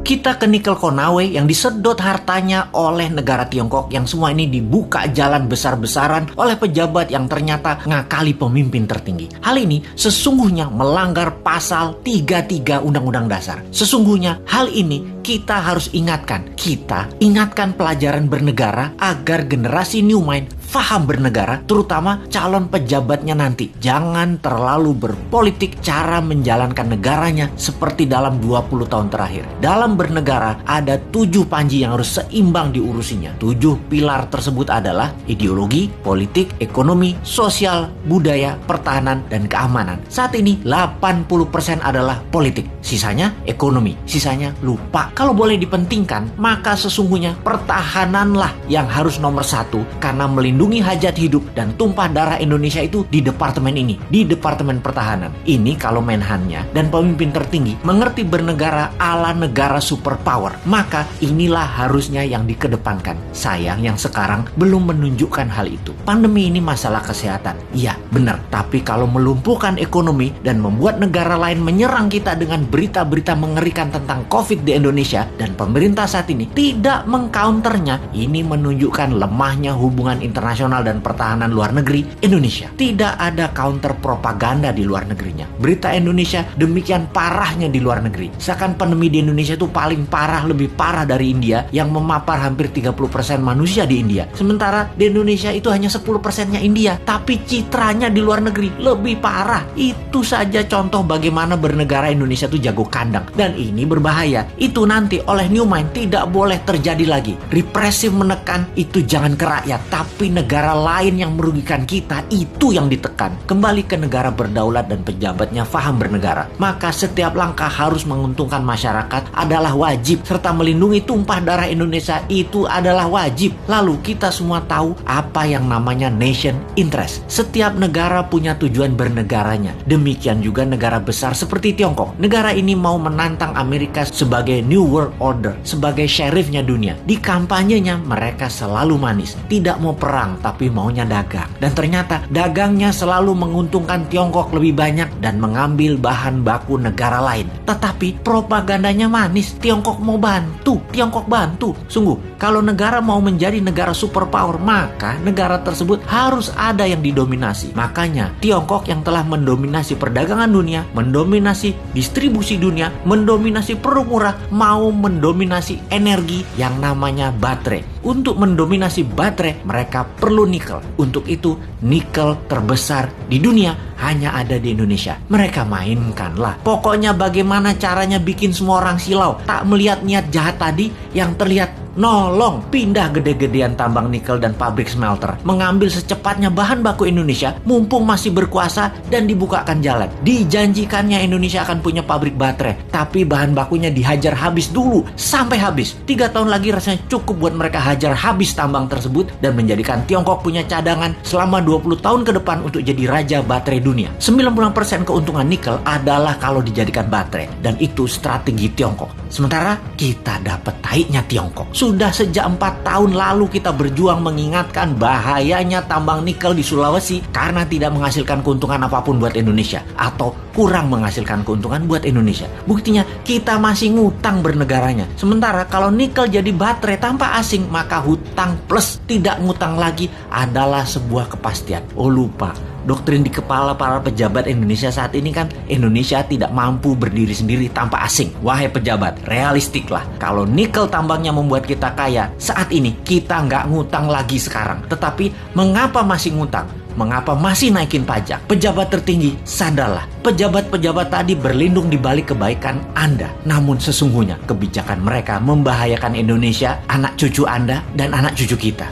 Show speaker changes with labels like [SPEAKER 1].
[SPEAKER 1] Kita ke nikel Konawe yang disedot hartanya oleh negara Tiongkok, yang semua ini dibuka jalan besar-besaran oleh pejabat yang ternyata ngakali pemimpin tertinggi. Hal ini sesungguhnya melanggar pasal 33 Undang-Undang Dasar. Sesungguhnya hal ini kita harus ingatkan. Kita ingatkan pelajaran bernegara agar generasi New Mind faham bernegara, terutama calon pejabatnya nanti. Jangan terlalu berpolitik cara menjalankan negaranya seperti dalam 20 tahun terakhir. Dalam bernegara ada 7 panji yang harus seimbang diurusinya. 7 pilar tersebut adalah ideologi, politik, ekonomi, sosial, budaya, pertahanan, dan keamanan. Saat ini 80% adalah politik, sisanya ekonomi, sisanya lupa. Kalau boleh dipentingkan, maka sesungguhnya pertahananlah yang harus nomor 1, karena melindungi hajat hidup dan tumpah darah Indonesia itu di departemen ini, di Departemen Pertahanan. Ini kalau Menhannya dan pemimpin tertinggi mengerti bernegara ala negara superpower, maka inilah harusnya yang dikedepankan. Sayang yang sekarang belum menunjukkan hal itu. Pandemi ini masalah kesehatan, iya benar, tapi kalau melumpuhkan ekonomi dan membuat negara lain menyerang kita dengan berita-berita mengerikan tentang COVID di Indonesia, dan pemerintah saat ini tidak mengcounternya, ini menunjukkan lemahnya hubungan internasional dan pertahanan luar negeri Indonesia. Tidak ada counter propaganda di luar negerinya. Berita Indonesia demikian parahnya di luar negeri. Seakan pandemi di Indonesia itu paling parah, lebih parah dari India yang memapar hampir 30% manusia di India. Sementara di Indonesia itu hanya 10%-nya India, tapi citranya di luar negeri lebih parah. Itu saja contoh bagaimana bernegara Indonesia itu jago kandang, dan ini berbahaya. Itu nanti oleh New Mind tidak boleh terjadi lagi. Represif menekan itu jangan ke rakyat, tapi negara lain yang merugikan kita itu yang ditekan. Kembali ke negara berdaulat dan pejabatnya faham bernegara, maka setiap langkah harus menguntungkan masyarakat adalah wajib, serta melindungi tumpah darah Indonesia itu adalah wajib. Lalu kita semua tahu apa yang namanya nation interest. Setiap negara punya tujuan bernegaranya. Demikian juga negara besar seperti Tiongkok. Negara ini mau menantang Amerika sebagai New World Order, sebagai sheriffnya dunia. Di kampanyenya mereka selalu manis, tidak mau perang tapi maunya dagang. Dan ternyata dagangnya selalu menguntungkan Tiongkok lebih banyak dan mengambil bahan baku negara lain. Tetapi propagandanya manis, Tiongkok mau bantu, Tiongkok bantu. Sungguh, kalau negara mau menjadi negara superpower, maka negara tersebut harus ada yang didominasi. Makanya Tiongkok yang telah mendominasi perdagangan dunia, mendominasi distribusi dunia, mendominasi produk murah, mau mendominasi energi yang namanya baterai. Untuk mendominasi baterai, mereka perlu nikel. Untuk itu, nikel terbesar di dunia hanya ada di Indonesia. Mereka mainkanlah. Pokoknya bagaimana caranya bikin semua orang silau, tak melihat niat jahat tadi yang terlihat nolong pindah gede-gedean tambang nikel dan pabrik smelter, mengambil secepatnya bahan baku Indonesia mumpung masih berkuasa dan dibukakan jalan. Dijanjikannya Indonesia akan punya pabrik baterai, tapi bahan bakunya dihajar habis dulu sampai habis. 3 tahun lagi rasanya cukup buat mereka hajar habis tambang tersebut dan menjadikan Tiongkok punya cadangan selama 20 tahun ke depan untuk jadi raja baterai dunia. 90% keuntungan nikel adalah kalau dijadikan baterai, dan itu strategi Tiongkok. Sementara kita dapat taiknya Tiongkok. Sudah sejak 4 tahun lalu kita berjuang mengingatkan bahayanya tambang nikel di Sulawesi karena tidak menghasilkan keuntungan apapun buat Indonesia, atau kurang menghasilkan keuntungan buat Indonesia. Buktinya kita masih ngutang bernegaranya. Sementara kalau nikel jadi baterai tanpa asing, maka hutang plus tidak ngutang lagi adalah sebuah kepastian. Oh lupa, doktrin di kepala para pejabat Indonesia saat ini kan Indonesia tidak mampu berdiri sendiri tanpa asing. Wahai pejabat, realistiklah. Kalau nikel tambangnya membuat kita kaya, saat ini kita nggak ngutang lagi sekarang. Tetapi mengapa masih ngutang? Mengapa masih naikin pajak? Pejabat tertinggi, sadarlah. Pejabat-pejabat tadi berlindung di balik kebaikan Anda. Namun sesungguhnya kebijakan mereka membahayakan Indonesia, anak cucu Anda, dan anak cucu kita.